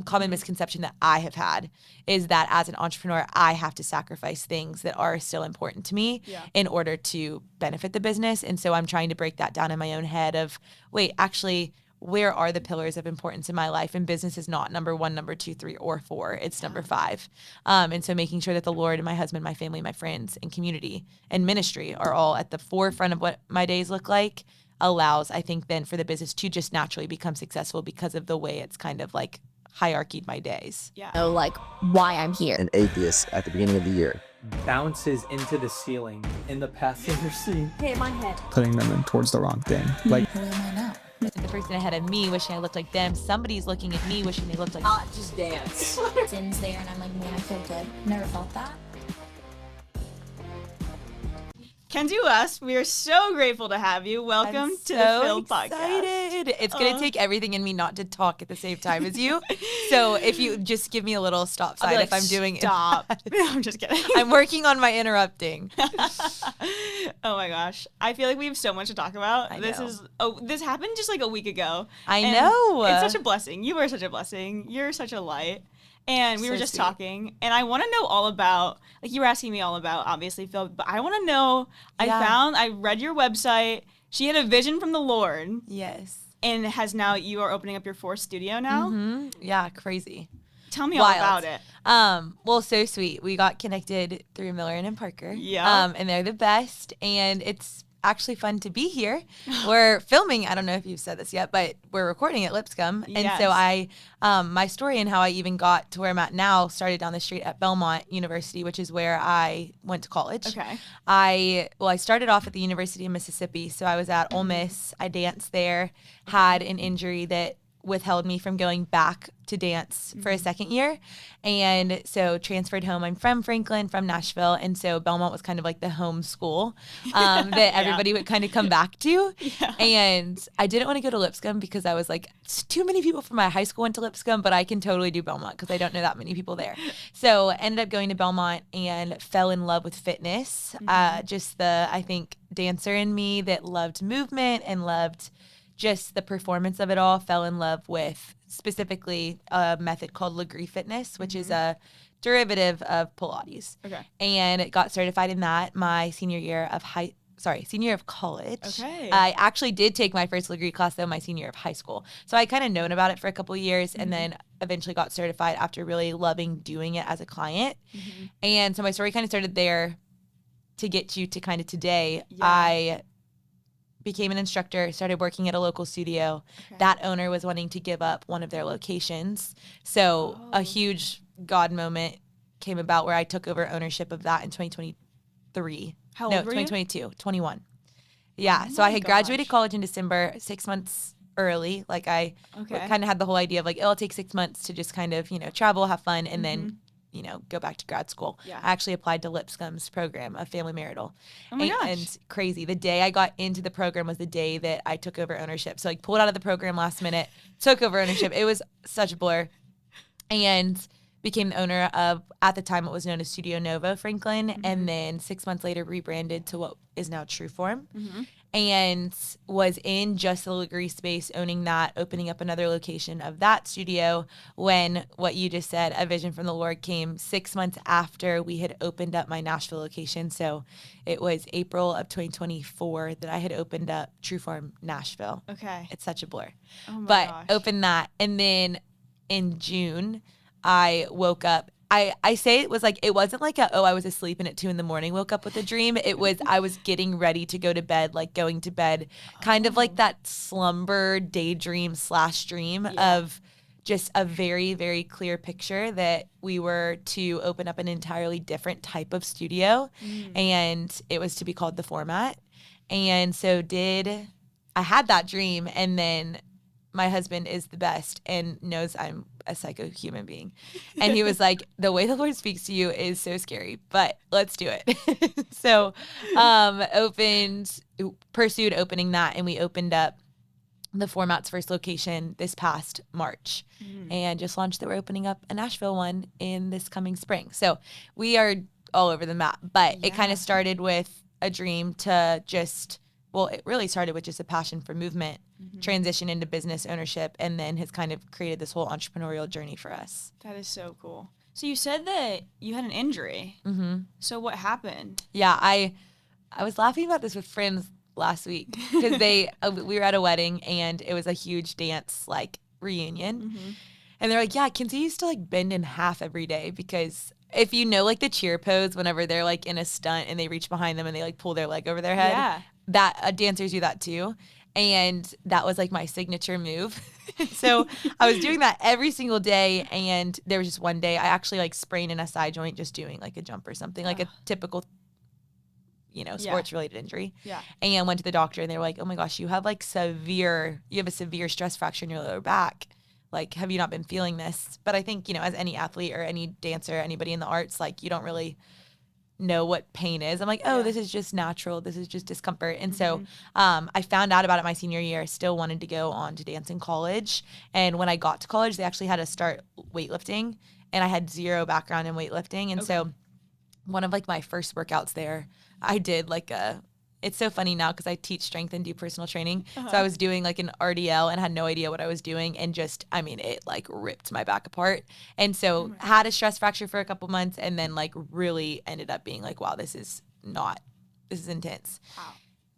common misconception that I have had is that as an entrepreneur, I have to sacrifice things that are still important to me in order to benefit the business. And so I'm trying to break that down in my own head of, wait, actually, where are the pillars of importance in my life? And business is not number 1, number 2, 3, or 4. It's number 5. And so making sure that the Lord and my husband, my family, my friends, and community and ministry are all at the forefront of what my days look like allows, I think, then for the business to just naturally become successful because of the way it's kind of like hierarchied my days. Yeah. So like why I'm here. An atheist at the beginning of the year. Bounces into the ceiling in the passenger seat. Hit my head. Putting them in towards the wrong thing. Like, who am I now? The person ahead of me wishing I looked like them. Somebody's looking at me wishing they looked like Just dance. Sin's there and I'm like, man, I feel good. Never felt that. Kenzie Wesp, we are so grateful to have you. Welcome to the Phil podcast. It's going to take everything in me not to talk at the same time as you. So if you just give me a little stop sign if I'm doing it. Stop. I'm just kidding. I'm working on my interrupting. Oh my gosh. I feel like we have so much to talk about. I This know. this happened just like a week ago. I And know. It's such a blessing. You are such a blessing. You're such a light. And we were just talking, and I want to know all about, like you were asking me all about, obviously, Phil, but I want to know, I read your website. She had a vision from the Lord. Yes. And you are opening up your 4th studio now. Mm-hmm. Yeah, crazy. Tell me all about it. Well, so sweet. We got connected through Miller and Parker. Yeah. And they're the best, and it's actually fun to be here. We're filming, I don't know if you've said this yet, but we're recording at Lipscomb. Yes. And so my story and how I even got to where I'm at now started down the street at Belmont University, which is where I went to college. Okay. I started off at the University of Mississippi. So I was at Ole Miss. I danced there, had an injury that withheld me from going back to dance for a second year. And so transferred home. I'm from Franklin, from Nashville. And so Belmont was kind of like the home school that everybody would kind of come back to. Yeah. And I didn't want to go to Lipscomb because I was like, too many people from my high school went to Lipscomb, but I can totally do Belmont because I don't know that many people there. So ended up going to Belmont and fell in love with fitness. Just I think, dancer in me that loved movement and loved just the performance of it all, fell in love with specifically a method called Legree Fitness, which is a derivative of Pilates. Okay. And it got certified in that my senior year of college. Okay. I actually did take my first Legree class though my senior year of high school. So I kind of known about it for a couple of years and then eventually got certified after really loving doing it as a client. And so my story kind of started there to get you to kind of today. Yeah. I became an instructor, started working at a local studio. Okay. That owner was wanting to give up one of their locations. So a huge God moment came about where I took over ownership of that in 2023. How old no, were you? 2022, 21. Yeah, Oh so I my had graduated gosh. college in December, 6 months early. Like I kind of had the whole idea of like, it'll take 6 months to just kind of, travel, have fun, and then go back to grad school. Yeah. I actually applied to Lipscomb's program of family marital. Oh my gosh. And crazy. The day I got into the program was the day that I took over ownership. So like pulled out of the program last minute, took over ownership. It was such a blur. And became the owner of, at the time it was known as Studio Novo Franklin. And then 6 months later rebranded to what is now Trueform. And was in just the Legree space, owning that, opening up another location of that studio when what you just said, a vision from the Lord, came 6 months after we had opened up my Nashville location. So it was April of 2024 that I had opened up Trueform Nashville. Okay. It's such a blur. Oh my But gosh. opened that. And then in June, I woke up. I say it was like, it wasn't like I was asleep and at 2 a.m, woke up with a dream. It was, I was getting ready to go to bed, like going to bed, kind of like that slumber daydream / dream of just a very, very clear picture that we were to open up an entirely different type of studio. And it was to be called The Format. And so I had that dream, and then my husband is the best and knows I'm a psycho human being. And he was like, the way the Lord speaks to you is so scary, but let's do it. So pursued opening that, and we opened up The Format's first location this past March and just launched that we're opening up a Nashville one in this coming spring. So we are all over the map, but it kind of started with a dream to just well, it really started with just a passion for movement, transition into business ownership, and then has kind of created this whole entrepreneurial journey for us. That is so cool. So you said that you had an injury. So what happened? Yeah, I was laughing about this with friends last week because we were at a wedding and it was a huge dance like reunion. And they're like, yeah, Kenzie used to like bend in half every day because if you know like the cheer pose whenever they're like in a stunt and they reach behind them and they like pull their leg over their head. Yeah. That dancers do that too. And that was like my signature move. So I was doing that every single day. And there was just one day I actually like sprained an SI joint just doing like a jump or something, like a typical, sports related injury. Yeah. And went to the doctor and they were like, oh my gosh, you have a severe stress fracture in your lower back. Like, have you not been feeling this? But I think, as any athlete or any dancer, anybody in the arts, like you don't really know what pain is. I'm like, this is just natural. This is just discomfort. And so I found out about it my senior year. I still wanted to go on to dance in college. And when I got to college, they actually had us start weightlifting. And I had zero background in weightlifting. And so one of like my first workouts there, I did like it's so funny now because I teach strength and do personal training. So I was doing like an RDL and had no idea what I was doing. And it like ripped my back apart. And so had a stress fracture for a couple months and then like really ended up being like, wow, this is intense. Wow.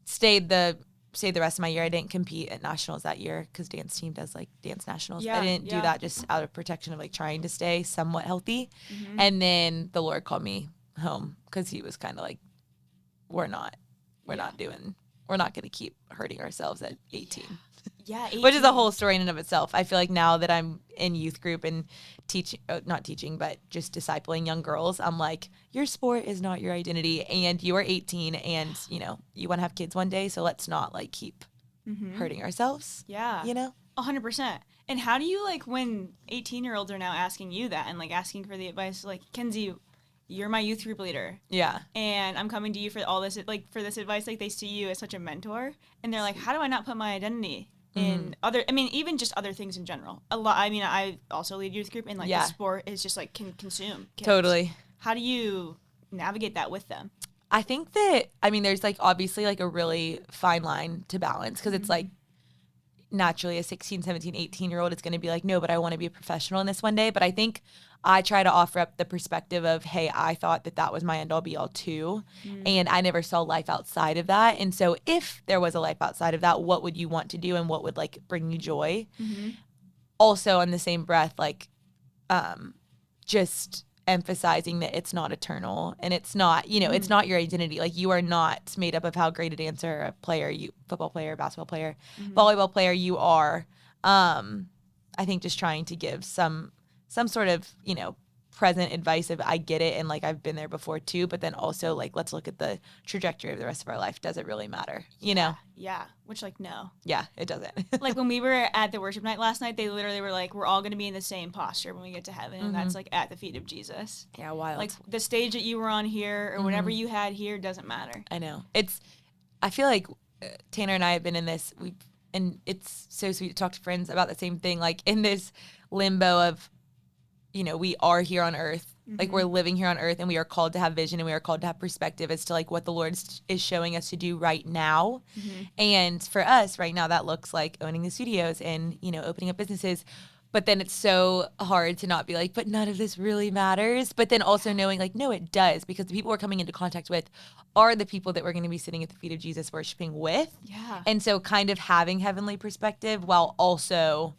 Stayed the rest of my year. I didn't compete at nationals that year because dance team does like dance nationals. I didn't do that just out of protection of like trying to stay somewhat healthy. And then the Lord called me home because he was kind of like, we're not going to keep hurting ourselves at 18. Yeah, 18. Which is a whole story in and of itself. I feel like now that I'm in youth group and not teaching, but just discipling young girls, I'm like, your sport is not your identity and you are 18 and, you want to have kids one day. So let's not like keep hurting ourselves. Yeah. 100%. And how do you like when 18-year-olds are now asking you that and like asking for the advice, like, Kenzie, you're my youth group leader. Yeah. And I'm coming to you for all this, like for this advice. Like they see you as such a mentor and they're like, how do I not put my identity in even just other things in general? I also lead youth group and like the sport is just like can consume kids. Totally. How do you navigate that with them? I think that, there's like obviously like a really fine line to balance because it's like naturally a 16, 17, 18-year-old is going to be like, no, but I want to be a professional in this one day. But I think I try to offer up the perspective of, hey, I thought that was my end all be all too. And I never saw life outside of that. And so if there was a life outside of that, what would you want to do and what would like bring you joy? Also in the same breath, like just emphasizing that it's not eternal and it's not, it's not your identity. Like you are not made up of how great a dancer, a player, football player, basketball player, volleyball player you are. I think just trying to give some sort of, present advice of I get it and like I've been there before too, but then also like let's look at the trajectory of the rest of our life. Does it really matter? Yeah. Which like no. Yeah, it doesn't. Like when we were at the worship night last night, they literally were like, we're all gonna be in the same posture when we get to heaven. And that's like at the feet of Jesus. Yeah, wild. Like the stage that you were on here or whatever you had here doesn't matter. I know. I feel like Tanner and I have been in this, and it's so sweet to talk to friends about the same thing, like in this limbo of, we are here on earth, like we're living here on earth and we are called to have vision and we are called to have perspective as to like what the Lord is showing us to do right now. And for us right now, that looks like owning the studios and, opening up businesses. But then it's so hard to not be like, but none of this really matters. But then also knowing like, no, it does, because the people we're coming into contact with are the people that we're going to be sitting at the feet of Jesus worshiping with. Yeah. And so kind of having heavenly perspective while also,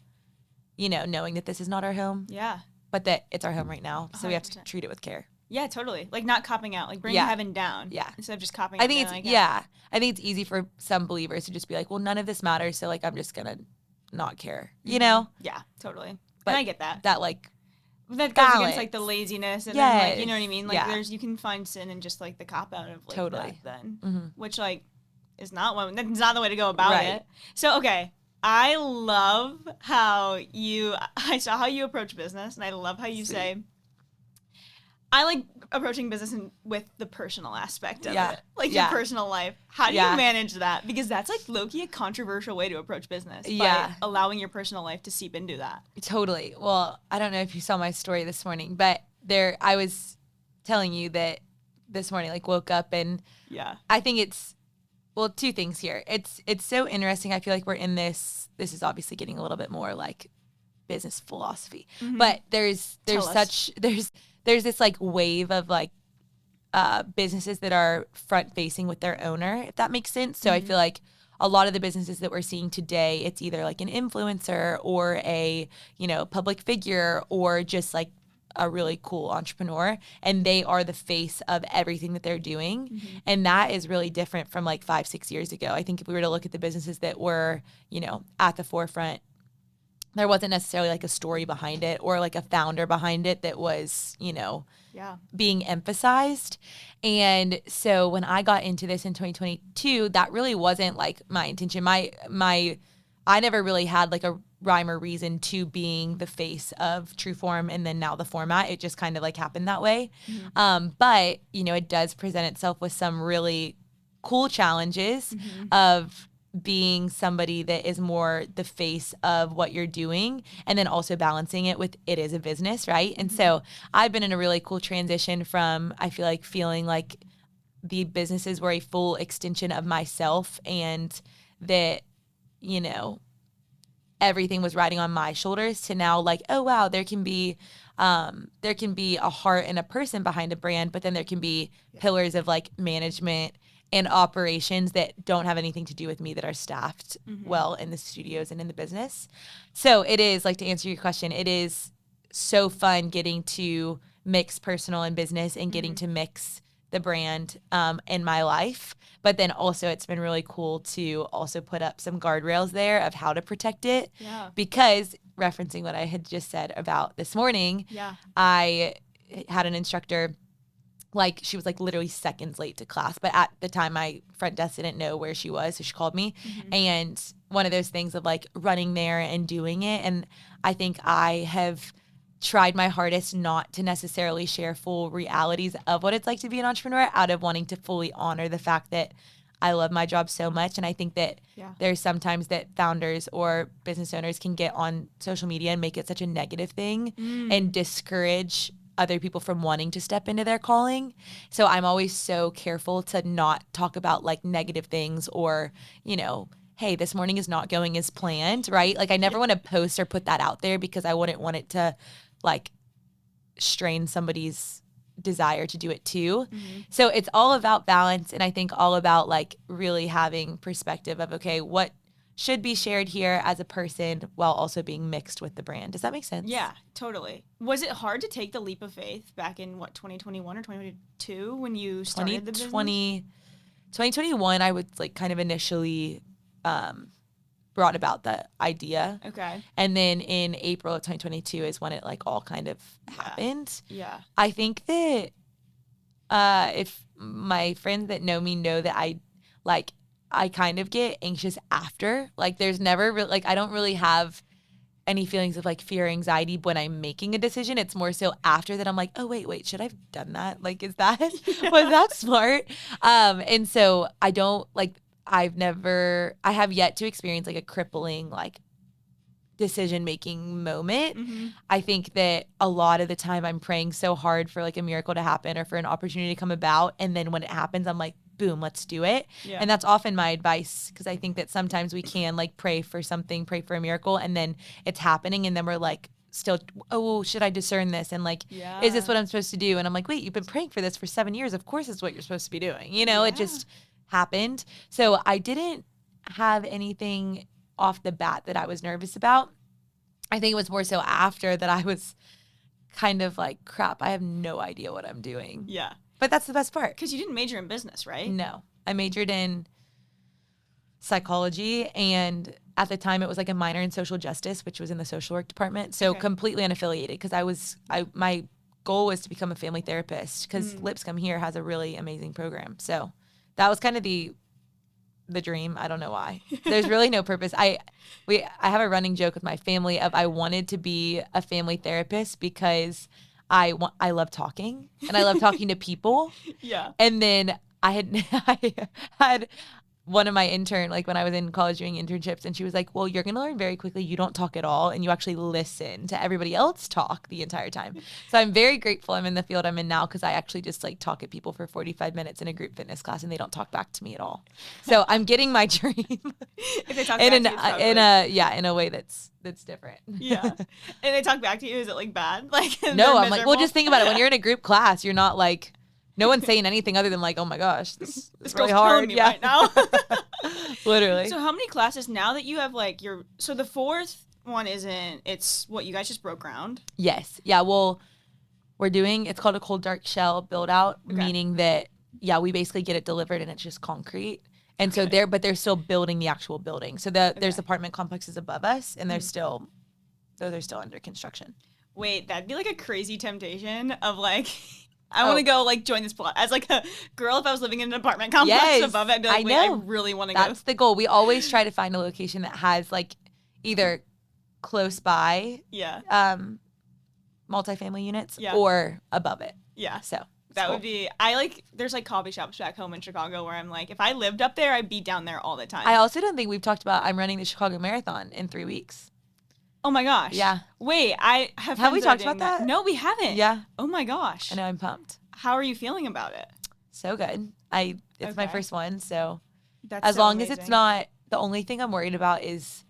knowing that this is not our home. Yeah. But that it's our home right now, so 100%. We have to treat it with care. Yeah, totally. Like not copping out, like bringing heaven down. Yeah. Instead of just copping out. I think it's I think it's easy for some believers to just be like, well, none of this matters, so like I'm just gonna not care. Yeah, totally. But and I get that. That like that goes against like the laziness and then like you know what I mean? Like you can find sin in just like the cop out of like that then. Which like is not that's not the way to go about it. So okay. I love I saw how you approach business, and I love how you say, I like approaching business with the personal aspect of it, like your personal life. How do you manage that? Because that's like low-key a controversial way to approach business by allowing your personal life to seep into that. Totally. Well, I don't know if you saw my story this morning, but I was telling you that this morning, like woke up and I think well, two things here. It's so interesting. I feel like we're in this is obviously getting a little bit more like business philosophy. But there's Tell us. such there's this like wave of like businesses that are front facing with their owner, if that makes sense. So I feel like a lot of the businesses that we're seeing today, it's either like an influencer or a, public figure or just like a really cool entrepreneur, and they are the face of everything that they're doing. And that is really different from like 5-6 years ago. I think if we were to look at the businesses that were, at the forefront, there wasn't necessarily like a story behind it or like a founder behind it that was, being emphasized. And so when I got into this in 2022, that really wasn't like my intention. I never really had like a rhyme or reason to being the face of Trueform and then now the format. It just kind of like happened that way. But, it does present itself with some really cool challenges of being somebody that is more the face of what you're doing and then also balancing it with it is a business, right? And so I've been in a really cool transition from, I feel like, feeling like the businesses were a full extension of myself and that, everything was riding on my shoulders to now like, oh wow, there can be a heart and a person behind a brand, but then there can be pillars of like management and operations that don't have anything to do with me that are staffed well in the studios and in the business. So it is, like, to answer your question, it is so fun getting to mix personal and business and getting to mix the brand in my life. But then also it's been really cool to also put up some guardrails there of how to protect it. Yeah. Because referencing what I had just said about this morning, I had an instructor, like, she was like literally seconds late to class, but at the time my front desk didn't know where she was, so she called me. And one of those things of like running there and doing it, and I think I have tried my hardest not to necessarily share full realities of what it's like to be an entrepreneur out of wanting to fully honor the fact that I love my job so much. And I think that there's sometimes that founders or business owners can get on social media and make it such a negative thing and discourage other people from wanting to step into their calling. So I'm always so careful to not talk about like negative things or, hey, this morning is not going as planned, right? Like I never want to post or put that out there because I wouldn't want it to like strain somebody's desire to do it too. So it's all about balance, and I think all about like really having perspective of, okay, what should be shared here as a person while also being mixed with the brand. Does that make sense? Yeah, totally. Was it hard to take the leap of faith back in 2021 or 2022 when you started the business? 2021, I was like kind of initially brought about the idea. Okay. And then in April of 2022 is when it like all kind of happened. Yeah. I think that if my friends that know me know that I kind of get anxious after. Like there's never like I don't really have any feelings of like fear or anxiety when I'm making a decision. It's more so after that I'm like, oh wait, should I have done that? Like, was that smart? And so I don't like, I have yet to experience like a crippling like decision-making moment. I think that a lot of the time I'm praying so hard for like a miracle to happen or for an opportunity to come about. And then when it happens, I'm like, boom, let's do it. Yeah. And that's often my advice, because I think that sometimes we can like pray for a miracle, and then it's happening, and then we're like still, oh, should I discern this? And like, is this what I'm supposed to do? And I'm like, wait, you've been praying for this for 7 years. Of course it's what you're supposed to be doing. It just happened. So I didn't have anything off the bat that I was nervous about. I think it was more so after that I was kind of like, crap, I have no idea what I'm doing. Yeah. But that's the best part. Because you didn't major in business, right? No. I majored in psychology, and at the time it was like a minor in social justice, which was in the social work department. So completely unaffiliated, because my goal was to become a family therapist, because Lipscomb here has a really amazing program. So that was kind of the dream. I don't know why. There's really no purpose. I have a running joke with my family of I wanted to be a family therapist because I love talking, and I love talking to people. Yeah. And then I had one of my like when I was in college doing internships, and she was like, well, you're going to learn very quickly. You don't talk at all, and you actually listen to everybody else talk the entire time. So I'm very grateful I'm in the field I'm in now, because I actually just like talk at people for 45 minutes in a group fitness class, and they don't talk back to me at all. So I'm getting my dream If they talk back to you, it's probably- in a way that's different. Yeah. And they talk back to you, is it like bad? Like No, I'm like, well, just think about it. When you're in a group class, you're not like, no one's saying anything other than like, oh my gosh, this is really girl's hard. killing me right now. Literally. So how many classes now that you have like so the fourth one it's what, you guys just broke ground? Yes. Yeah. Well, it's called a cold dark shell build out, meaning that, we basically get it delivered and it's just concrete. And so they're still building the actual building. So there's apartment complexes above us, and those are still under construction. Wait, that'd be like a crazy temptation of like, I want to go like join this plot as like a girl. If I was living in an apartment complex above it, I'd be like, wait, I really want to go. That's the goal. We always try to find a location that has like either close by, multifamily units, or above it. Yeah. So that would be, there's like coffee shops back home in Chicago where I'm like, if I lived up there, I'd be down there all the time. I also don't think we've talked about, I'm running the Chicago Marathon in 3 weeks. Oh my gosh. Yeah. Wait, have we talked about that? No, we haven't. Yeah. Oh my gosh. I know, I'm pumped. How are you feeling about it? So good. It's my first one, so that's as so long amazing. as it's not, the only thing I'm worried about is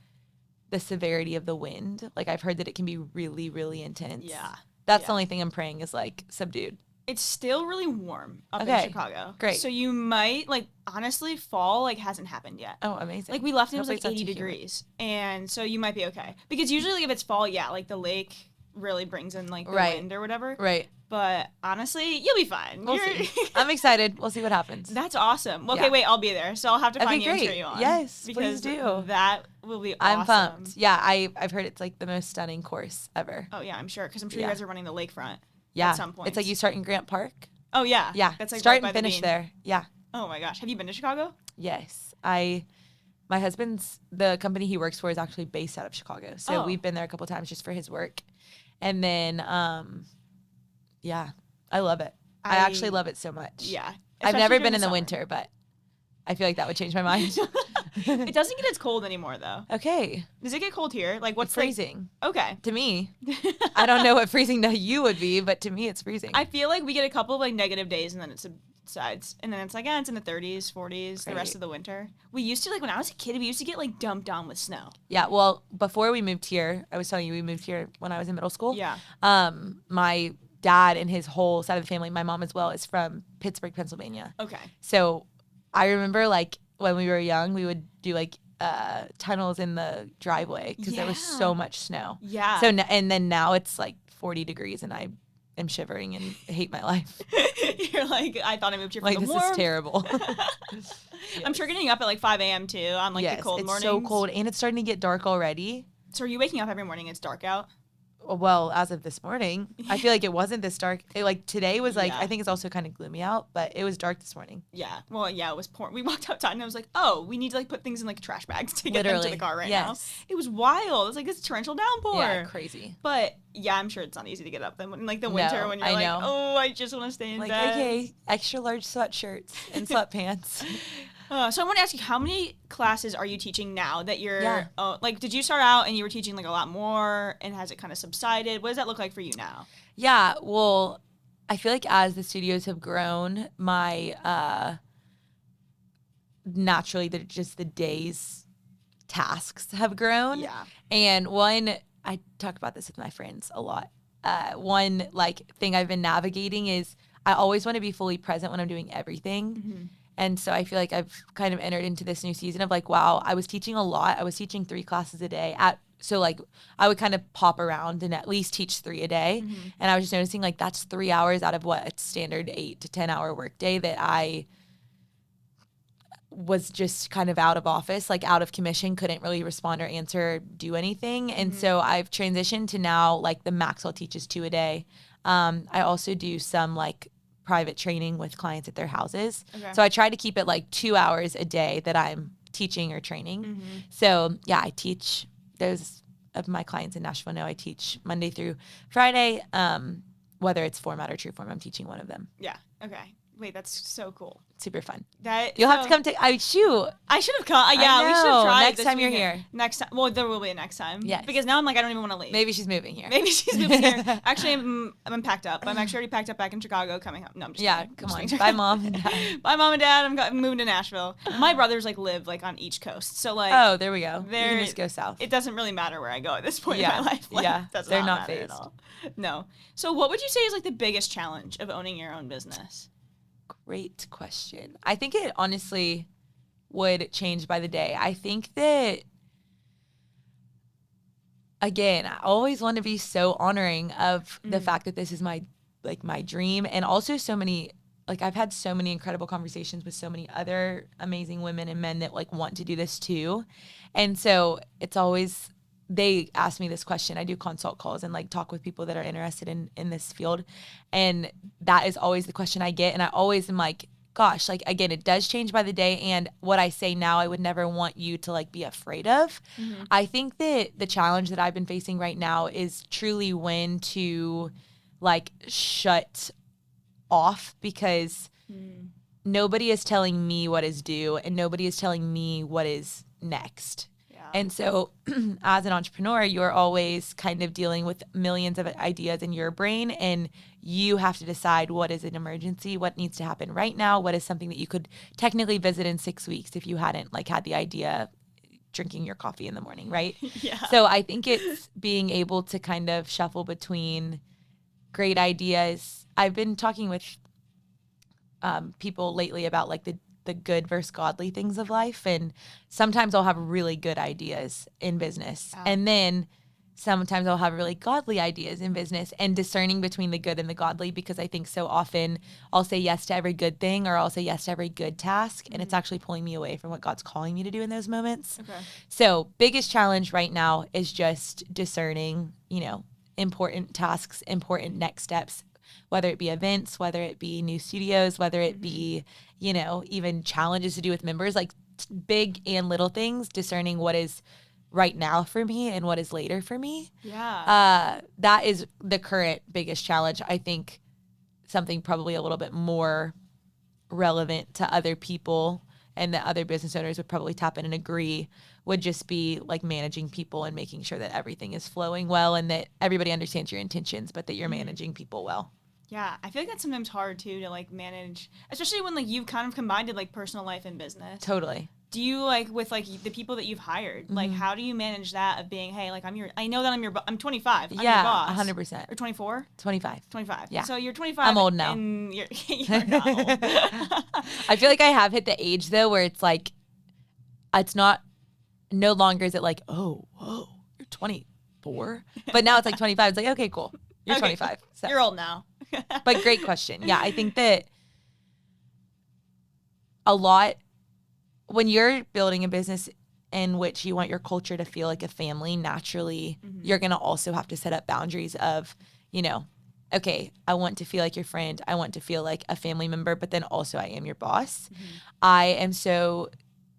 the severity of the wind. Like I've heard that it can be really, really intense. Yeah. That's the only thing I'm praying is like subdued. It's still really warm up in Chicago. Great. So you might, like, honestly, fall, like, hasn't happened yet. Oh, amazing. Like, we left and it was, Hopefully like, 80 degrees. And so you might be okay. Because usually, like, if it's fall, like, the lake really brings in, like, the wind or whatever. Right. But honestly, you'll be fine. We'll see. I'm excited. We'll see what happens. That's awesome. Okay, wait, I'll be there. So I'll have to find you and cheer you on. Yes, because please do. That will be awesome. I'm pumped. Yeah, I've heard it's, like, the most stunning course ever. Oh, yeah, I'm sure. Because I'm sure you guys are running the lakefront at some point. It's like you start in Grant Park. Oh, yeah. Yeah. That's like start right and finish there. Yeah. Oh, my gosh. Have you been to Chicago? Yes. My husband's, the company he works for is actually based out of Chicago. So we've been there a couple times just for his work. And then, I love it. I actually love it so much. Yeah. I've never been in the winter, but I feel like that would change my mind. It doesn't get as cold anymore, though. Okay. Does it get cold here? Like, what's freezing? Okay. To me. I don't know what freezing to you would be, but to me, it's freezing. I feel like we get a couple of, like, negative days, and then it subsides. And then it's like, it's in the 30s, 40s, the rest of the winter. We used to, like, when I was a kid, we used to get, like, dumped on with snow. Yeah, well, before we moved here, I was telling you we moved here when I was in middle school. Yeah. My dad and his whole side of the family, my mom as well, is from Pittsburgh, Pennsylvania. Okay. So I remember, like, when we were young, we would do, like, tunnels in the driveway because there was so much snow. Yeah. So and then now it's like 40 degrees and I am shivering and hate my life. You're like, I thought I moved here for like the this warmth. is terrible. I'm sure getting up at like 5 a.m. too on like the cold mornings. It's so cold and it's starting to get dark already. So are you waking up every morning? It's dark out. Well, as of this morning, I feel like it wasn't this dark. Like today was like, I think it's also kind of gloomy out, but it was dark this morning. Yeah. Well, yeah, it was pouring. We walked outside and I was like, oh, we need to like put things in like trash bags to get them to the car now. It was wild. It was like this torrential downpour. Yeah, crazy. But yeah, I'm sure it's not easy to get up then in like the winter when you're like, oh, I just want to stay in bed. Okay, extra large sweatshirts and sweatpants. So I want to ask you, how many classes are you teaching now that you're, like, did you start out and you were teaching, like, a lot more, and has it kind of subsided? What does that look like for you now? Yeah, well, I feel like as the studios have grown, my, naturally, just the day's tasks have grown. Yeah. And I talk about this with my friends a lot. One, like, thing I've been navigating is I always want to be fully present when I'm doing everything. Mm-hmm. And so I feel like I've kind of entered into this new season of like, wow, I was teaching a lot. I was teaching 3 classes a day. So like I would kind of pop around and at least teach 3 a day. Mm-hmm. And I was just noticing like that's 3 hours out of what a standard 8 to 10 hour workday that I was just kind of out of office, like out of commission, couldn't really respond or answer, do anything. Mm-hmm. And so I've transitioned to now like the max I'll teach is 2 a day. I also do some like private training with clients at their houses. Okay. So I try to keep it like 2 hours a day that I'm teaching or training. Mm-hmm. So yeah, I teach, those of my clients in Nashville know I teach Monday through Friday, whether it's format or true form, I'm teaching one of them. Yeah. Okay. Wait, that's so cool. Super fun. That You'll have to come I should have come. Yeah, we should have tried next this time you're weekend. here. Next time. Well, there will be a next time. Yes. Because now I'm like, I don't even want to leave. Maybe she's moving here. Maybe she's moving here. Actually, I'm packed up. I'm actually already packed up back in Chicago, coming home. No, I'm just kidding. Come I'm on. just Bye, Mom and Dad. Bye, Mom and Dad. I'm moving to Nashville. My brothers like live like on each coast, so like. Oh, there we go. You can just go south. It doesn't really matter where I go at this point in Yeah. my life. Like, Yeah. does They're not matter phased. at all. No. So, what would you say is like the biggest challenge of owning your own business? Great question. I think it honestly would change by the day. I think that, again, I always want to be so honoring of the fact that this is my dream, and also so many, like, I've had so many incredible conversations with so many other amazing women and men that like want to do this too. And so it's always, they ask me this question. I do consult calls and like talk with people that are interested in this field. And that is always the question I get. And I always am like, gosh, like, again, it does change by the day. And what I say now, I would never want you to like be afraid of. I think that the challenge that I've been facing right now is truly when to like shut off, because nobody is telling me what is due and nobody is telling me what is next. And so as an entrepreneur, you're always kind of dealing with millions of ideas in your brain, and you have to decide what is an emergency, what needs to happen right now, what is something that you could technically visit in 6 weeks if you hadn't like had the idea drinking your coffee in the morning, right? Yeah. So I think it's being able to kind of shuffle between great ideas. I've been talking with people lately about like the good versus godly things of life. And sometimes I'll have really good ideas in business. And then sometimes I'll have really godly ideas in business, and discerning between the good and the godly, because I think so often I'll say yes to every good thing, or I'll say yes to every good task. And it's actually pulling me away from what God's calling me to do in those moments. Okay. So biggest challenge right now is just discerning, important tasks, important next steps, whether it be events, whether it be new studios, whether it be, even challenges to do with members, like big and little things, discerning what is right now for me and what is later for me. Yeah. That is the current biggest challenge. I think something probably a little bit more relevant to other people and that other business owners would probably tap in and agree would just be like managing people and making sure that everything is flowing well and that everybody understands your intentions, but that you're managing people well. Yeah, I feel like that's sometimes hard too to like manage, especially when like you've kind of combined like personal life and business. Totally. Do you like with like the people that you've hired, like how do you manage that of being, hey, like I know that I'm 25, I'm your boss. 100%. Or 24? 25. 25. Yeah. So you're 25. I'm old now. And you're not old. I feel like I have hit the age though where it's like, it's no longer is it like, oh, whoa, you're 24. But now it's like 25. It's like, okay, cool. You're 25. So. You're old now. But great question. Yeah, I think that a lot, when you're building a business in which you want your culture to feel like a family, naturally, you're going to also have to set up boundaries of, okay, I want to feel like your friend. I want to feel like a family member, but then also I am your boss. I am so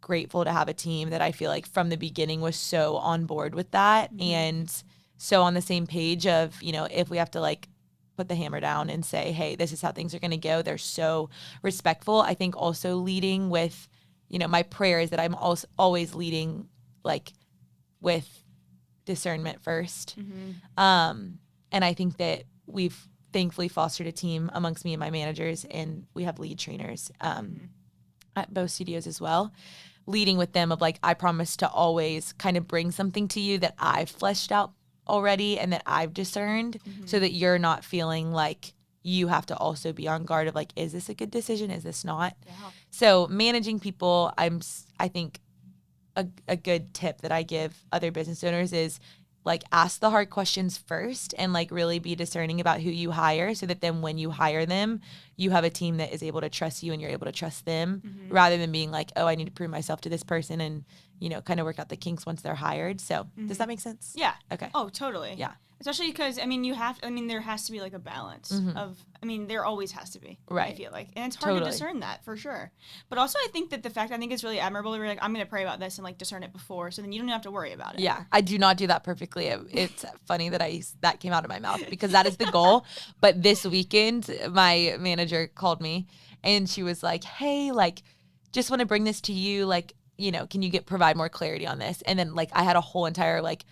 grateful to have a team that I feel like from the beginning was so on board with that and so on the same page of, if we have to like put the hammer down and say, hey, this is how things are going to go. They're so respectful. I think also leading with, my prayer is that I'm also always leading like with discernment first. And I think that we've thankfully fostered a team amongst me and my managers, and we have lead trainers at both studios as well, leading with them of like, I promise to always kind of bring something to you that I've fleshed out already and that I've discerned so that you're not feeling like you have to also be on guard of like, is this a good decision? Is this not? Yeah. So managing people, I think a good tip that I give other business owners is like ask the hard questions first and like really be discerning about who you hire so that then when you hire them, you have a team that is able to trust you and you're able to trust them rather than being like, oh, I need to prove myself to this person and, kind of work out the kinks once they're hired. So does that make sense? Yeah. Okay. Oh, totally. Yeah. Especially because, there has to be like a balance of, there always has to be. Right. I feel like. And it's hard to discern that for sure. But also I think that I think it's really admirable that we're like, I'm going to pray about this and like discern it before. So then you don't have to worry about it. Yeah. I do not do that perfectly. It's funny that that came out of my mouth because that is the goal. But this weekend, my manager called me And she was like, hey, like, just want to bring this to you. Like, you know, can you provide more clarity on this? And then like I had a whole entire like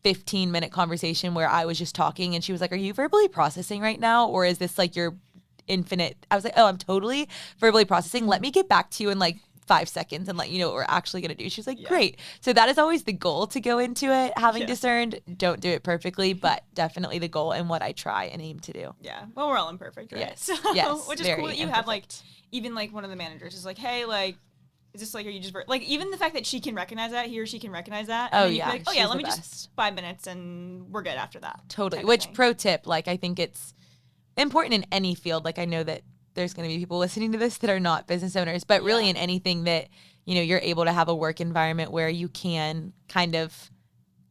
15-minute conversation where I was just talking, and she was like, are you verbally processing right now? Or is this like your infinite? I was like, oh, I'm totally verbally processing. Let me get back to you in like 5 seconds and let you know what we're actually going to do. She was like, great. So that is always the goal to go into it, having discerned. Don't do it perfectly, but definitely the goal and what I try and aim to do. Yeah. Well, we're all imperfect, right? Yes. So, Yes. which is cool that you have like, even like one of the managers is like, hey, like, is this like, are you just like, even the fact that she can recognize that, he or she can recognize that. Oh, and yeah. Like, oh, yeah, She's let me the just best. 5 minutes and we're good after that. Totally. Which pro tip, like, I think it's important in any field. Like, I know that there's going to be people listening to this that are not business owners, but really in anything that, you know, you're able to have a work environment where you can kind of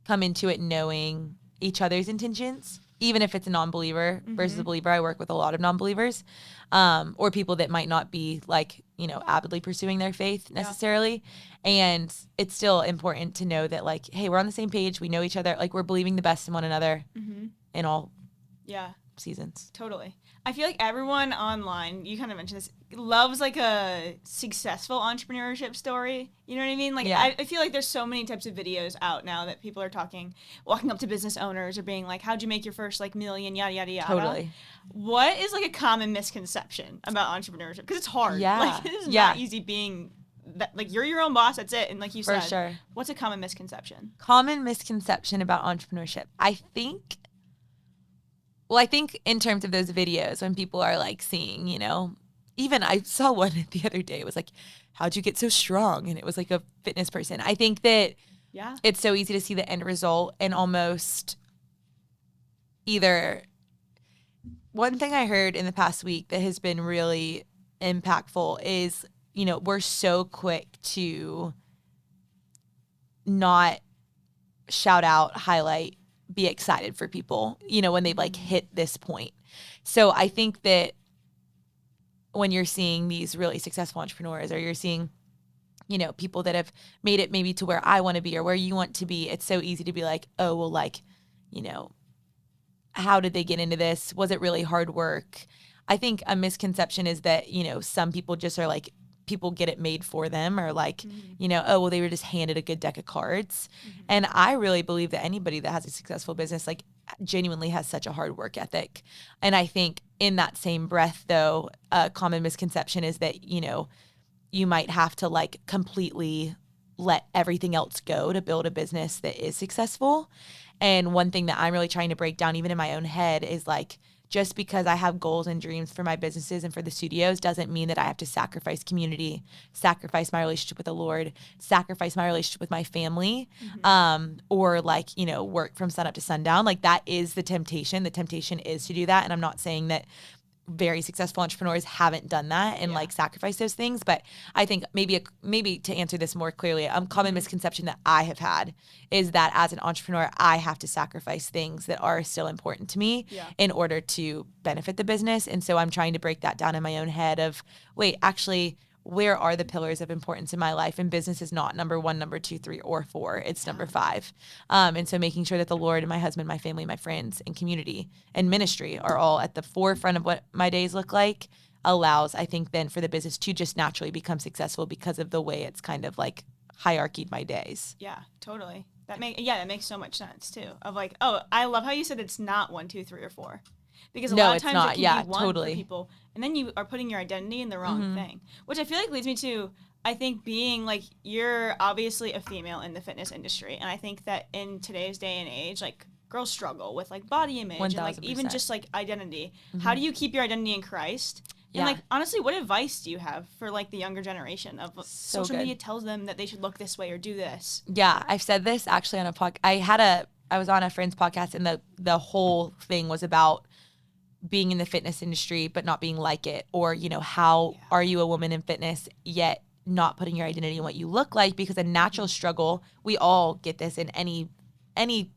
come into it knowing each other's intentions, even if it's a non-believer versus a believer. I work with a lot of non-believers, or people that might not be like, you know, avidly pursuing their faith necessarily. And it's still important to know that like, hey, we're on the same page. We know each other. Like we're believing the best in one another in all seasons. Totally. I feel like everyone online, you kind of mentioned this, loves like a successful entrepreneurship story. You know what I mean? Like I feel like there's so many types of videos out now that people are walking up to business owners or being like, how'd you make your first like million, yada, yada, yada. Totally. What is like a common misconception about entrepreneurship? Because it's hard. Yeah. Like it is not easy being that, like you're your own boss, that's it. And like you said, For sure. What's a common misconception? Common misconception about entrepreneurship. I think in terms of those videos when people are like seeing, you know, even I saw one the other day. It was like, how'd you get so strong? And it was like a fitness person. I think that it's so easy to see the end result and almost either one thing I heard in the past week that has been really impactful is, you know, we're so quick to not shout out, highlight, be excited for people, you know, when they've like hit this point. So I think that when you're seeing these really successful entrepreneurs or you're seeing, you know, people that have made it maybe to where I want to be or where you want to be, it's so easy to be like, oh, well, like, you know, how did they get into this? Was it really hard work? I think a misconception is that, you know, some people just are like, people get it made for them or like, you know, oh, well, they were just handed a good deck of cards. And I really believe that anybody that has a successful business, like genuinely has such a hard work ethic. And I think in that same breath, though, a common misconception is that, you know, you might have to like completely let everything else go to build a business that is successful. And one thing that I'm really trying to break down, even in my own head, is like, just because I have goals and dreams for my businesses and for the studios doesn't mean that I have to sacrifice community, sacrifice my relationship with the Lord, sacrifice my relationship with my family, or like, you know, work from sun up to sundown. Like that is the temptation. The temptation is to do that. And I'm not saying that very successful entrepreneurs haven't done that and like sacrificed those things. But I think maybe to answer this more clearly, a common misconception that I have had is that as an entrepreneur, I have to sacrifice things that are still important to me in order to benefit the business. And so I'm trying to break that down in my own head of, wait, actually, where are the pillars of importance in my life? And business is not number 1, number 2, 3, or 4. It's number 5. And so making sure that the Lord and my husband, my family, my friends, and community and ministry are all at the forefront of what my days look like allows, I think, then for the business to just naturally become successful because of the way it's kind of like hierarchied my days. Yeah, totally. That makes so much sense too. Of like, oh, I love how you said it's not 1, 2, 3, or 4. Because a lot of times it can be one for people, and then you are putting your identity in the wrong thing, which I feel like leads me to, I think, being like, you're obviously a female in the fitness industry, and I think that in today's day and age, like girls struggle with like body image 1000%. and like even just like identity. How do you keep your identity in Christ? And like honestly, what advice do you have for like the younger generation of social media tells them that they should look this way or do this? Yeah, I've said this actually on a podcast. I was on a friend's podcast, and the whole thing was about being in the fitness industry but not being like it, or, you know, how are you a woman in fitness yet not putting your identity in what you look like? Because a natural struggle, we all get this in anything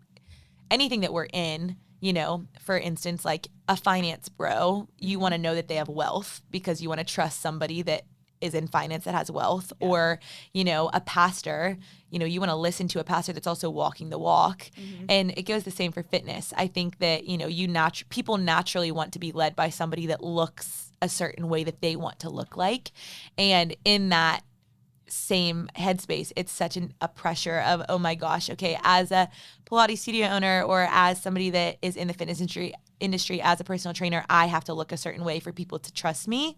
that we're in, you know. For instance, like a finance bro, you want to know that they have wealth because you want to trust somebody that is in finance that has wealth, or, you know, a pastor, you know, you want to listen to a pastor that's also walking the walk. And it goes the same for fitness. I think that, you know, people naturally want to be led by somebody that looks a certain way that they want to look like. And in that same headspace, it's such a pressure of, oh my gosh, okay, as a Pilates studio owner or as somebody that is in the fitness industry as a personal trainer, I have to look a certain way for people to trust me.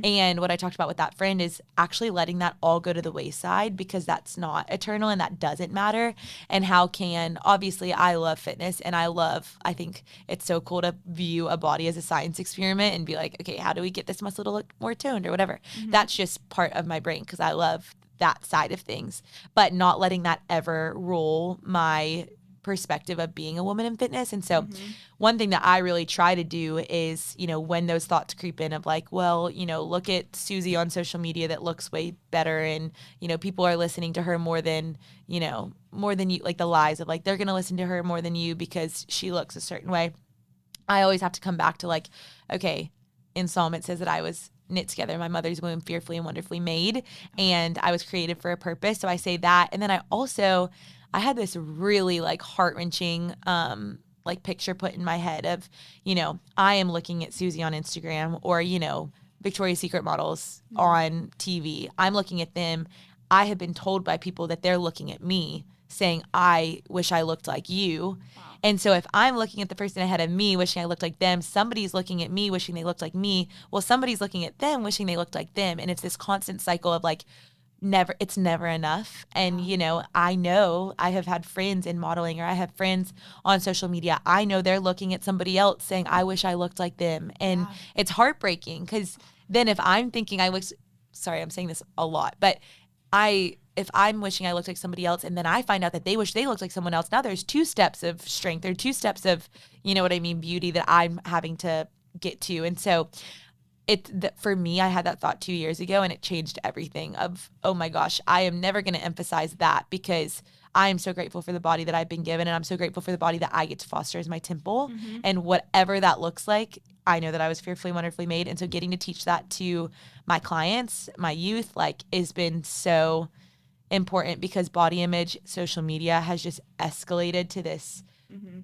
And what I talked about with that friend is actually letting that all go to the wayside, because that's not eternal and that doesn't matter. And how can, obviously I love fitness and I think it's so cool to view a body as a science experiment and be like, okay, how do we get this muscle to look more toned or whatever? That's just part of my brain because I love that side of things, but not letting that ever rule my perspective of being a woman in fitness. And so one thing that I really try to do is, when those thoughts creep in of like, well, look at Susie on social media that looks way better. And, people are listening to her more than you, like the lies of like, they're going to listen to her more than you because she looks a certain way. I always have to come back to like, okay, in Psalm it says that I was knit together in my mother's womb, fearfully and wonderfully made, and I was created for a purpose. So I say that. And then I had this really like heart-wrenching like picture put in my head of, I am looking at Susie on Instagram or, Victoria's Secret models on TV. I'm looking at them. I have been told by people that they're looking at me saying, I wish I looked like you. Wow. And so if I'm looking at the person ahead of me, wishing I looked like them, somebody's looking at me, wishing they looked like me. Well, somebody's looking at them, wishing they looked like them. And it's this constant cycle of like, it's never enough. And, I know I have had friends in modeling or I have friends on social media. I know they're looking at somebody else saying, I wish I looked like them. And it's heartbreaking because then if I'm thinking sorry, I'm saying this a lot, but if I'm wishing I looked like somebody else and then I find out that they wish they looked like someone else, now there's 2 steps of strength or 2 steps of, beauty that I'm having to get to. And so for me, I had that thought 2 years ago and it changed everything of, oh my gosh, I am never going to emphasize that because I am so grateful for the body that I've been given. And I'm so grateful for the body that I get to foster as my temple. And whatever that looks like, I know that I was fearfully, wonderfully made. And so getting to teach that to my clients, my youth, has been so important because body image, social media has just escalated to this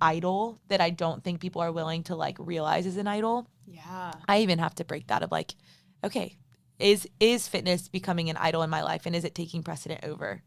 idol that I don't think people are willing to realize is an idol. Yeah. I even have to break that of okay, is fitness becoming an idol in my life and is it taking precedent over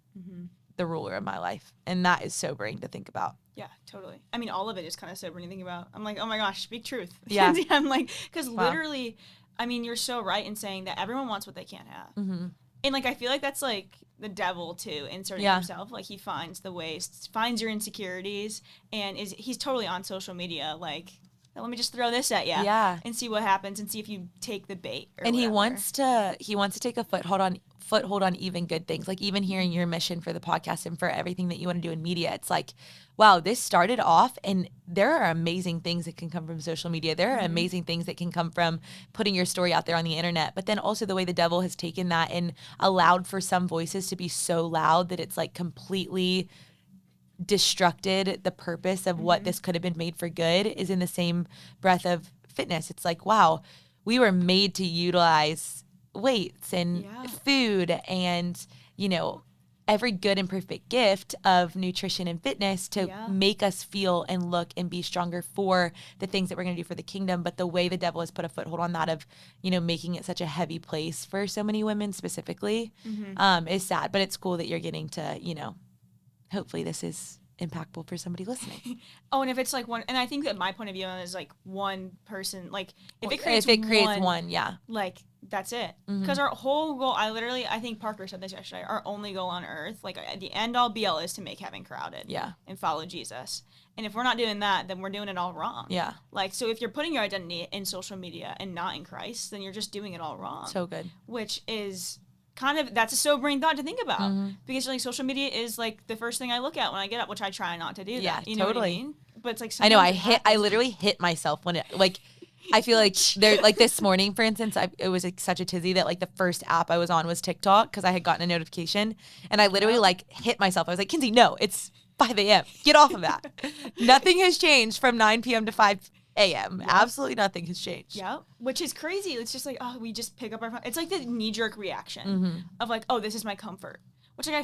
the ruler of my life? And that is sobering to think about. Yeah, totally. I mean, all of it is kind of sobering to think about. I'm like, oh my gosh, speak truth. Yeah. I'm like, because literally, I mean, you're so right in saying that everyone wants what they can't have. And I feel like that's the devil too, inserting himself. He finds the ways, finds your insecurities, and he's totally on social media. Let me just throw this at you, and see what happens, and see if you take the bait. And he wants to take a foothold on even good things, even hearing your mission for the podcast and for everything that you want to do in media. It's wow, this started off, and there are amazing things that can come from social media. There are amazing things that can come from putting your story out there on the internet. But then also the way the devil has taken that and allowed for some voices to be so loud that it's completely destructed the purpose of what this could have been made for good is in the same breath of fitness. It's wow, we were made to utilize weights and food and, every good and perfect gift of nutrition and fitness to make us feel and look and be stronger for the things that we're going to do for the kingdom. But the way the devil has put a foothold on that of, making it such a heavy place for so many women specifically is sad. But it's cool that you're getting to, hopefully this is impactful for somebody listening. Oh, and if it's one, and I think that my point of view is one person, if it creates one, that's it. Because our whole goal, I think Parker said this yesterday, our only goal on earth, the end all be all is to make heaven crowded. Yeah. And follow Jesus. And if we're not doing that, then we're doing it all wrong. Yeah. So if you're putting your identity in social media and not in Christ, then you're just doing it all wrong. So good. Which is that's a sobering thought to think about because social media is the first thing I look at when I get up, which I try not to do. Yeah, that. You know totally. What I mean? But it's I know I literally hit myself when it I feel there this morning, for instance, it was such a tizzy that the first app I was on was TikTok because I had gotten a notification and I literally hit myself. I was like, Kenzie, no, it's 5 a.m. Get off of that. Nothing has changed from 9 p.m. to 5 a.m. Yep. Absolutely nothing has changed. Yeah, which is crazy. It's just we just pick up our phone. It's the knee-jerk reaction of oh, this is my comfort. which like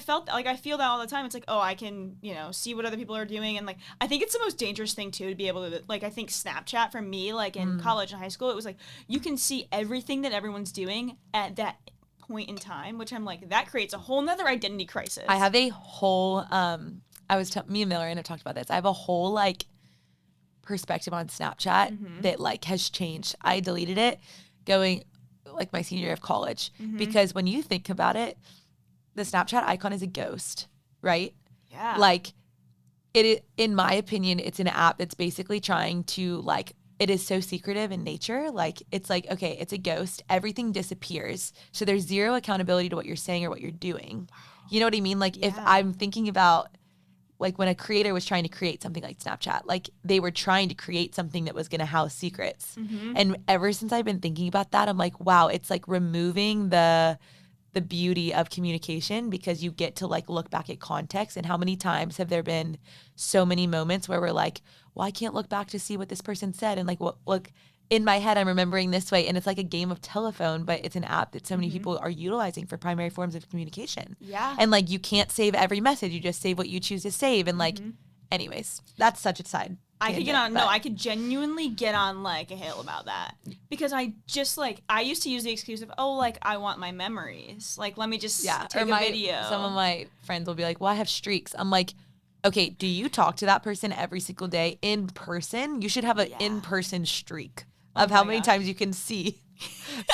I feel that all the time. It's like, oh, I can, see what other people are doing, and like I think it's the most dangerous thing too, to be able to, like, I think Snapchat for me, like in college and high school, it was like you can see everything that everyone's doing at that point in time, which I'm like, that creates a whole nother identity crisis. I have a whole me and Miller talked about this. I have a whole like perspective on Snapchat that like has changed. I deleted it going like my senior year of college because when you think about it, the Snapchat icon is a ghost, right? Yeah. Like in my opinion, it's an app that's basically trying to like, it is so secretive in nature. Like, it's like, okay, it's a ghost. Everything disappears. So there's zero accountability to what you're saying or what you're doing. You know what I mean? Like if I'm thinking about like when a creator was trying to create something like Snapchat, like they were trying to create something that was going to house secrets. And ever since I've been thinking about that, I'm like, wow, it's like removing the beauty of communication because you get to like look back at context. And how many times have there been so many moments where we're like, well, I can't look back to see what this person said. And like, look, in my head, I'm remembering this way. And it's like a game of telephone, but it's an app that so many people are utilizing for primary forms of communication. Yeah. And like, you can't save every message. You just save what you choose to save. And like, anyways, that's such a side. I could genuinely get on like a hill about that because I just like, I used to use the excuse of, oh, like I want my memories. Like, let me just take a video. Some of my friends will be like, well, I have streaks. I'm like, okay, do you talk to that person every single day in person? You should have an in-person streak of how many times you can see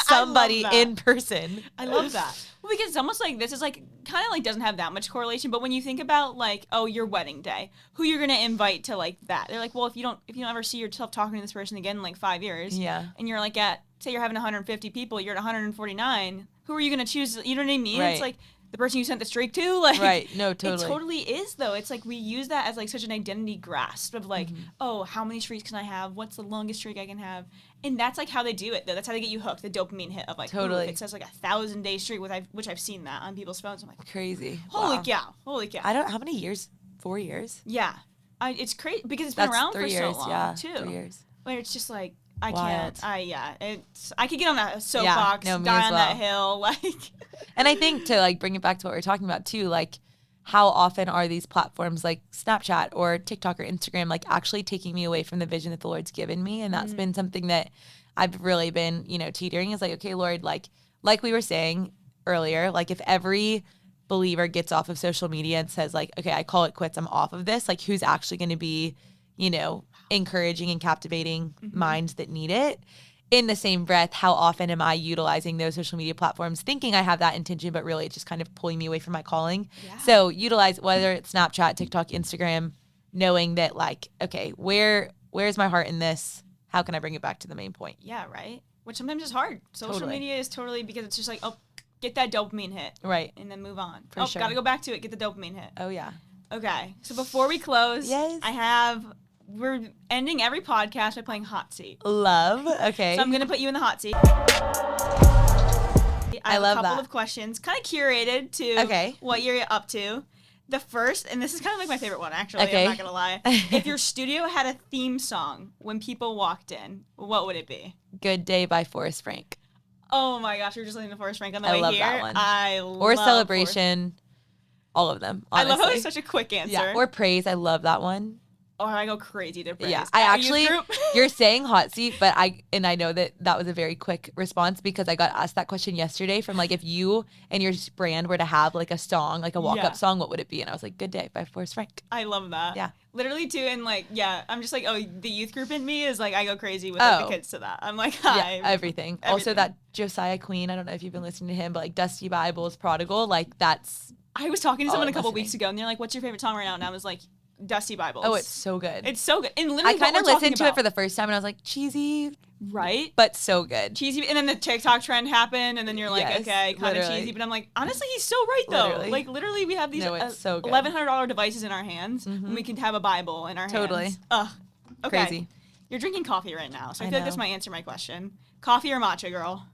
somebody in person. I love that. Well, because it's almost like this is like kind of like doesn't have that much correlation, but when you think about like, oh, your wedding day, who you're gonna invite to like that, they're like, well, if you don't ever see yourself talking to this person again in like 5 years, and you're like say you're having 150 people, you're at 149, who are you gonna choose? You know what I mean? Right. It's like the person you sent the streak to, like, right? No, totally. It totally is though. It's like we use that as like such an identity grasp of like, oh, how many streaks can I have? What's the longest streak I can have? And that's like how they do it though. That's how they get you hooked. The dopamine hit of like, totally. Ooh, it says like 1,000-day streak, which I've seen that on people's phones. I'm like, crazy. Holy wow. cow! Holy cow! How many years? 4 years? Yeah, it's crazy because it's been around 3 for years, so long yeah, too. 3 years. Where it's just like I Wild. can't. I could get on that soapbox, die on that hill, like. And I think to like bring it back to what we're talking about too, like how often are these platforms like Snapchat or TikTok or Instagram like actually taking me away from the vision that the Lord's given me? And that's been something that I've really been, teetering is like, okay, Lord, like we were saying earlier, like if every believer gets off of social media and says like, okay, I call it quits, I'm off of this, like who's actually going to be, encouraging and captivating minds that need it? In the same breath, how often am I utilizing those social media platforms thinking I have that intention, but really it's just kind of pulling me away from my calling? Yeah. So utilize whether it's Snapchat, TikTok, Instagram, knowing that like, okay, where's my heart in this? How can I bring it back to the main point? Yeah, right. Which sometimes is hard. Social media is totally because it's just like, oh, get that dopamine hit. Right. And then move on. For sure. Gotta go back to it, get the dopamine hit. Oh, yeah. Okay. So before we close, we're ending every podcast by playing Hot Seat. Love. Okay. So I'm going to put you in the hot seat. I love a couple that. of questions kind of curated to what you're up to. The first, and this is kind of like my favorite one, actually. Okay. I'm not going to lie. If your studio had a theme song when people walked in, what would it be? Good Day by Forrest Frank. Oh my gosh, we were just listening to Forrest Frank on the way here. I love that one. I love Or Celebration. All of them, honestly. I love how it's such a quick answer. Yeah. Or Praise. I love that one. Or I go crazy to Praise. Yeah, I actually, you're saying hot seat, but I know that was a very quick response because I got asked that question yesterday from like, if you and your brand were to have like a song, like a walk-up song, what would it be? And I was like, Good Day by Forrest Frank. I love that. Yeah. Literally too, and like, I'm just like, oh, the youth group in me is like, I go crazy with the kids to that. I'm like, hi. Yeah, everything. Also that Josiah Queen, I don't know if you've been listening to him, but like Dusty Bible's Prodigal, like that's. I was talking to someone a couple weeks ago and they're like, what's your favorite song right now? And I was like, Dusty Bibles. Oh, it's so good. It's so good. And literally I kind of listened to it for the first time and I was like, cheesy. Right? But so good. Cheesy. And then the TikTok trend happened and then you're like, okay, kind of cheesy. But I'm like, honestly, he's so right though. Literally. Like literally we have these so $1,100 devices in our hands when we can have a Bible in our hands. Totally. Ugh. Okay. Crazy. You're drinking coffee right now. So I feel like this might answer my question. Coffee or matcha, girl?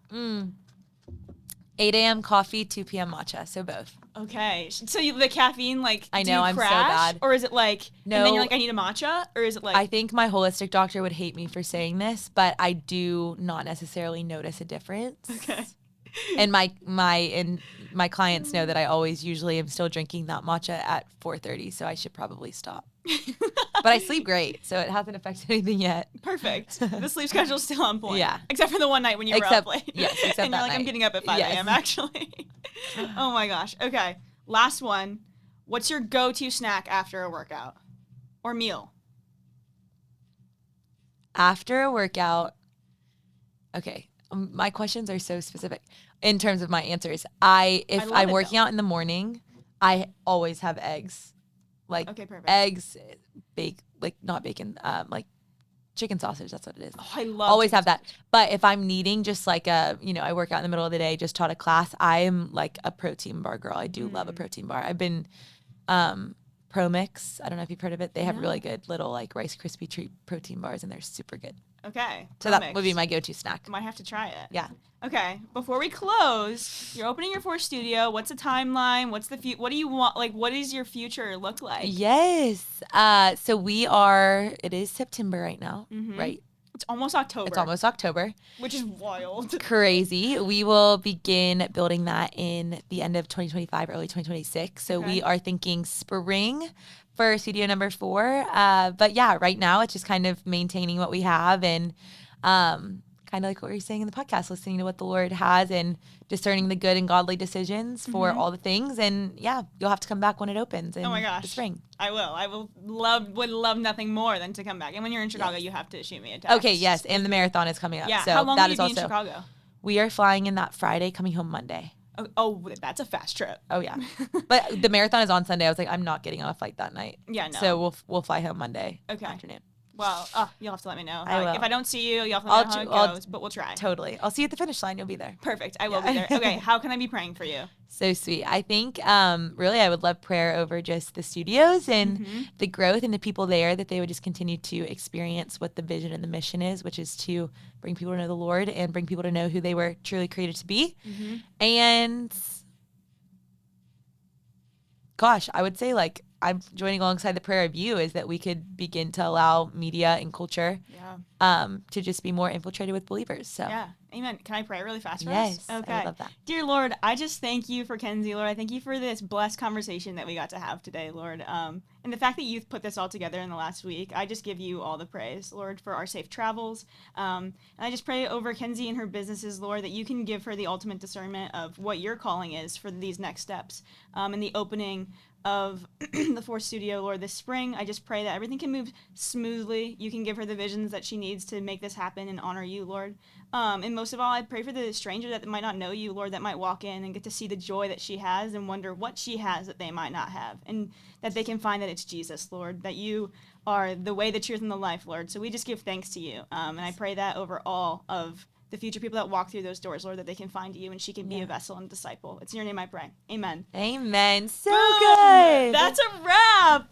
8 a.m. coffee, 2 p.m. matcha. So both. Okay. So the caffeine, like, I know, I'm crash? so bad. Or is it like, no, and then you're like, I need a matcha? Or is it like. I think my holistic doctor would hate me for saying this, but I do not necessarily notice a difference. Okay. And my clients know that I always usually am still drinking that matcha at 4:30, so I should probably stop. But I sleep great, so it hasn't affected anything yet. Perfect. The sleep schedule's still on point. Yeah. Except for the one night when you were up late. Yes, except and that you're like, night. I'm getting up at 5 Yes. a.m. actually. Oh my gosh. Okay. Last one. What's your go-to snack after a workout or meal? After a workout, okay, my questions are so specific in terms of my answers. If love I'm it, working though. out in the morning, I always have eggs. Like Okay, perfect. eggs, not bacon, like chicken sausage. That's what it is. Oh, I love Always chicken have that. But if I'm needing just like I work out in the middle of the day, just taught a class, I am like a protein bar girl. I do love a protein bar. I've been Pro Mix. I don't know if you've heard of it. They have really good little like Rice Krispie treat protein bars, and they're super good. Okay. So Pro that would be Mix. my go-to snack. Might have to try it. Yeah. Okay. Before we close, you're opening your fourth studio. What's the timeline? What's the what do you want? Like, what does your future look like? Yes. So it is September right now, right? It's almost October. It's almost October. Which is wild. Crazy. We will begin building that in the end of 2025, early 2026. So we are thinking spring for studio number 4. But yeah, right now it's just kind of maintaining what we have and kind of like what we were saying in the podcast, listening to what the Lord has and discerning the good and godly decisions for all the things. And yeah, you'll have to come back when it opens in Oh my gosh. the spring. I will. Would love nothing more than to come back. And when you're in Chicago, you have to shoot me a text. Okay, yes. And the marathon is coming up. Yeah. So How long that will is you be in also, Chicago? we are flying in that Friday, coming home Monday. Oh, that's a fast trip. Oh yeah, but the marathon is on Sunday. I was like, I'm not getting on a flight that night. Yeah, no. So we'll fly home Monday afternoon. Well, you'll have to let me know. I will. If I don't see you, you'll have to let me know how it I'll- goes, but we'll try. Totally. I'll see you at the finish line. You'll be there. Perfect. I will be there. Okay, how can I be praying for you? So sweet. I think really I would love prayer over just the studios and the growth and the people there, that they would just continue to experience what the vision and the mission is, which is to bring people to know the Lord and bring people to know who they were truly created to be. And gosh, I would say like I'm joining alongside the prayer of you is that we could begin to allow media and culture to just be more infiltrated with believers. So Yeah. Amen. Can I pray really fast for yes, us? I Okay. would love that. Dear Lord, I just thank you for Kenzie, Lord. I thank you for this blessed conversation that we got to have today, Lord. And the fact that you've put this all together in the last week, I just give you all the praise, Lord, for our safe travels. And I just pray over Kenzie and her businesses, Lord, that you can give her the ultimate discernment of what your calling is for these next steps. And the opening of the fourth studio, Lord, this spring, I just pray that everything can move smoothly. You can give her the visions that she needs to make this happen and honor you, Lord. And most of all, I pray for the stranger that might not know you, Lord, that might walk in and get to see the joy that she has and wonder what she has that they might not have, and that they can find that it's Jesus, Lord, that you are the way, the truth, and the life, Lord. So we just give thanks to you. And I pray that over all of the future people that walk through those doors, Lord, that they can find you and she can be a vessel and a disciple. It's in your name I pray. Amen. Amen. So Boom! good. That's a wrap.